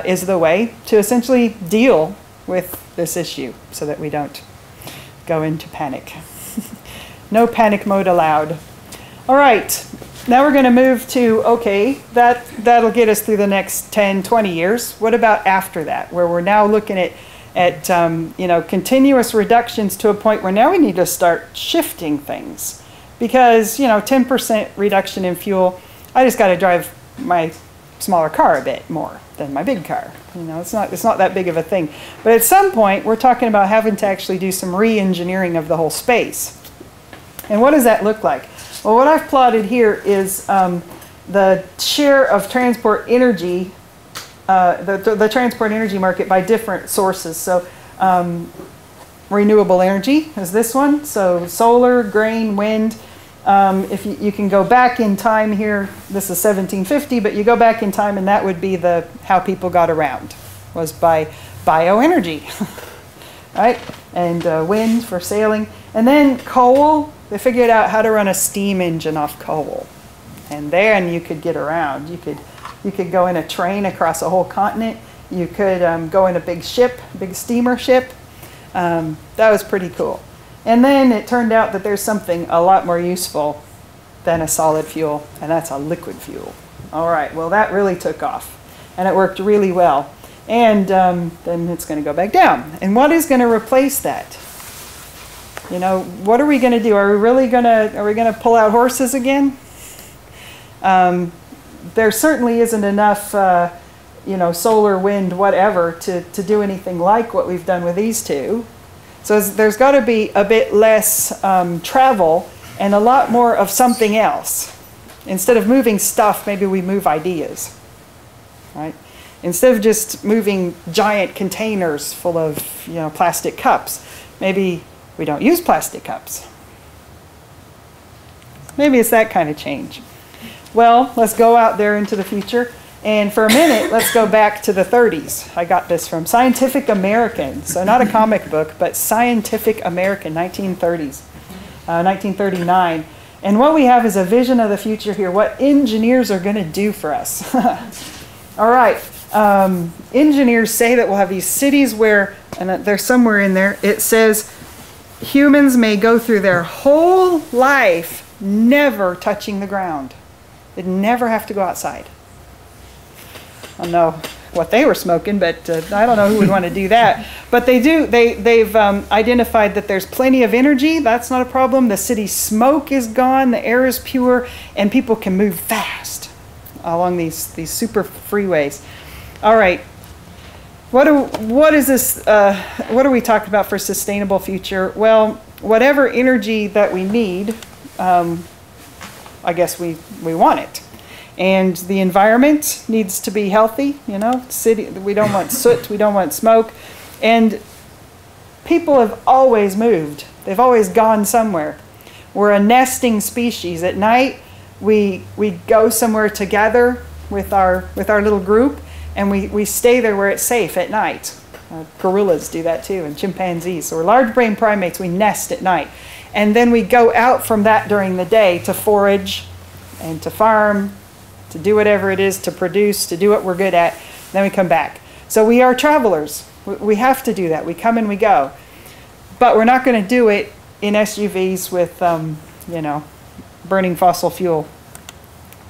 is the way to essentially deal with this issue so that we don't go into panic. No panic mode allowed. All right, now we're going to move to, okay, that'll get us through the next 10, 20 years. What about after that, where we're now looking at you know, continuous reductions to a point where now we need to start shifting things. Because, you know, 10% reduction in fuel, I just got to drive my smaller car a bit more than my big car. You know, it's not that big of a thing. But at some point, we're talking about having to actually do some re-engineering of the whole space. And what does that look like? Well, what I've plotted here is the share of transport energy, the transport energy market by different sources. So renewable energy is this one. So solar, grain, wind. If you can go back in time here, this is 1750, but you go back in time and that would be how people got around, was by bioenergy, right? And wind for sailing. And then coal, they figured out how to run a steam engine off coal. And then you could get around. You could go in a train across a whole continent. You could go in a big ship, big steamer ship. That was pretty cool. And then it turned out that there's something a lot more useful than a solid fuel, and that's a liquid fuel. All right, well, that really took off, and it worked really well. And then it's going to go back down. And what is going to replace that? You know, what are we going to do? Are we going to pull out horses again? There certainly isn't enough, you know, solar, wind, whatever, to do anything like what we've done with these two. So there's got to be a bit less travel and a lot more of something else. Instead of moving stuff, maybe we move ideas, right? Instead of just moving giant containers full of, you know, plastic cups, maybe we don't use plastic cups. Maybe it's that kind of change. Well, let's go out there into the future. And for a minute, let's go back to the 30s. I got this from Scientific American. So not a comic book, but Scientific American, 1930s, 1939. And what we have is a vision of the future here, what engineers are going to do for us. All right. Engineers say that we'll have these cities where, and they're somewhere in there, it says humans may go through their whole life never touching the ground. They'd never have to go outside. I don't know what they were smoking, but I don't know who would want to do that. But they do. They've identified that there's plenty of energy. That's not a problem. The city smoke is gone. The air is pure, and people can move fast along these super freeways. All right. What is this? What are we talking about for sustainable future? Well, whatever energy that we need, I guess we want it. And the environment needs to be healthy, you know, we don't want soot, we don't want smoke. And people have always moved. They've always gone somewhere. We're a nesting species. At night, we go somewhere together with our little group, and we stay there where it's safe at night. Gorillas do that too, and chimpanzees. So we're large brain primates, we nest at night. And then we go out from that during the day to forage and to farm, to do whatever it is, to produce, to do what we're good at, then we come back. So we are travelers. We have to do that. We come and we go. But we're not going to do it in SUVs with, you know, burning fossil fuel.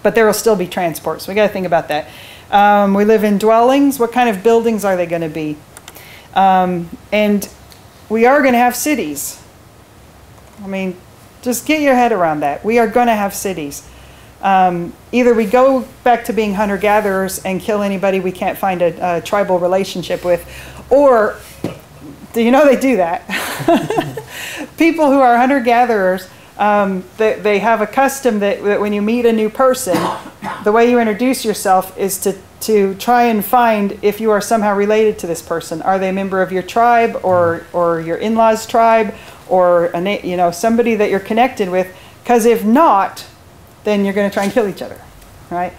But there will still be transport, so we got to think about that. We live in dwellings. What kind of buildings are they going to be? And we are going to have cities. I mean, just get your head around that. We are going to have cities. Either we go back to being hunter-gatherers and kill anybody we can't find a tribal relationship with, or, do you know they do that? People who are hunter-gatherers, they have a custom that when you meet a new person, the way you introduce yourself is to try and find if you are somehow related to this person. Are they a member of your tribe or your in-laws' tribe, or you know, somebody that you're connected with? Because if not, then you're going to try and kill each other, right?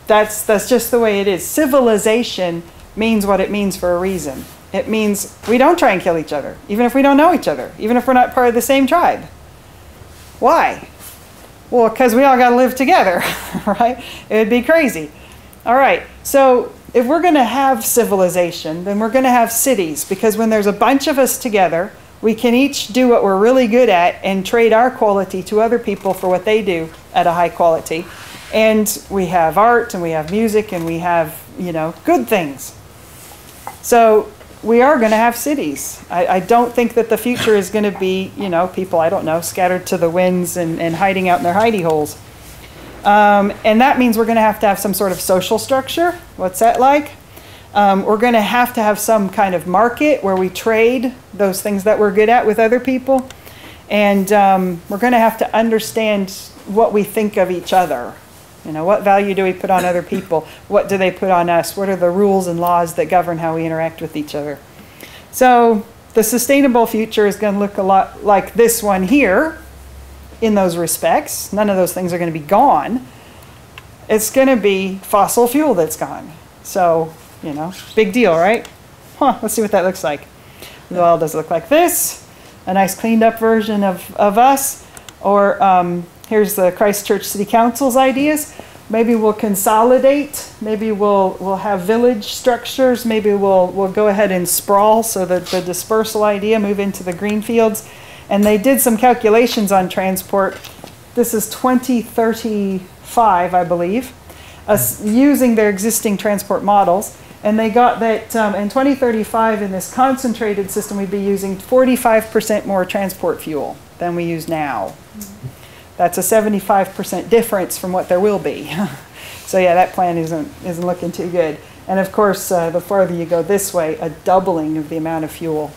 That's just the way it is. Civilization means what it means for a reason. It means we don't try and kill each other, even if we don't know each other, even if we're not part of the same tribe. Why? Well, because we all got to live together, right? It would be crazy. All right, so if we're going to have civilization, then we're going to have cities, because when there's a bunch of us together, we can each do what we're really good at and trade our quality to other people for what they do at a high quality. And we have art, and we have music, and we have, you know, good things. So we are going to have cities. I don't think that the future is going to be, you know, people, I don't know, scattered to the winds and hiding out in their hidey holes. And that means we're going to have some sort of social structure. What's that like? We're going to have some kind of market where we trade those things that we're good at with other people. And we're going to have to understand what we think of each other. You know, what value do we put on other people? What do they put on us? What are the rules and laws that govern how we interact with each other? So the sustainable future is going to look a lot like this one here in those respects. None of those things are going to be gone. It's going to be fossil fuel that's gone. So, you know, big deal, right? Huh, let's see what that looks like. Well, does it look like this? A nice cleaned up version of us? Or here's the Christchurch City Council's ideas. Maybe we'll consolidate. Maybe we'll have village structures. Maybe we'll go ahead and sprawl, so that the dispersal idea move into the green fields. And they did some calculations on transport. This is 2035, I believe, using their existing transport models. And they got that in 2035, in this concentrated system, we'd be using 45% more transport fuel than we use now. That's a 75% difference from what there will be. So yeah, that plan isn't looking too good. And of course, the farther you go this way, a doubling of the amount of fuel.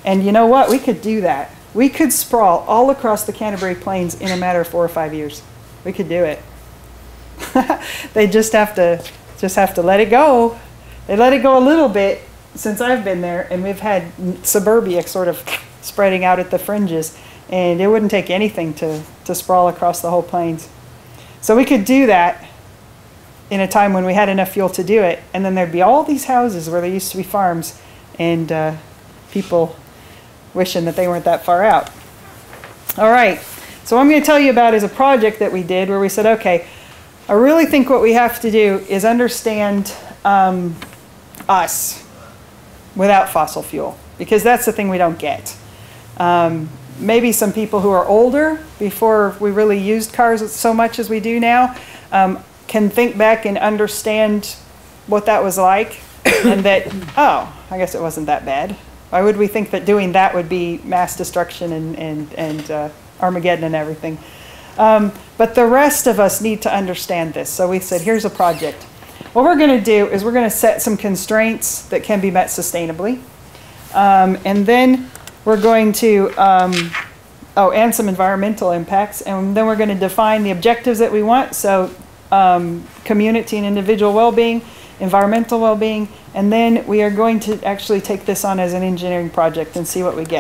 And you know what? We could do that. We could sprawl all across the Canterbury Plains in a matter of 4 or 5 years. We could do it. They just have to let it go. They let it go a little bit since I've been there, and we've had suburbia sort of spreading out at the fringes. And it wouldn't take anything to sprawl across the whole plains. So we could do that in a time when we had enough fuel to do it. And then there'd be all these houses where there used to be farms, and people wishing that they weren't that far out. All right, so what I'm going to tell you about is a project that we did where we said, okay, I really think what we have to do is understand us without fossil fuel, because that's the thing we don't get. Maybe some people who are older, before we really used cars so much as we do now, can think back and understand what that was like, and that, oh, I guess it wasn't that bad. Why would we think that doing that would be mass destruction and Armageddon and everything? But the rest of us need to understand this. So we said, here's a project. What we're going to do is we're going to set some constraints that can be met sustainably. And then we're going to, and some environmental impacts. And then we're going to define the objectives that we want. So community and individual well-being, environmental well-being. And then we are going to actually take this on as an engineering project and see what we get.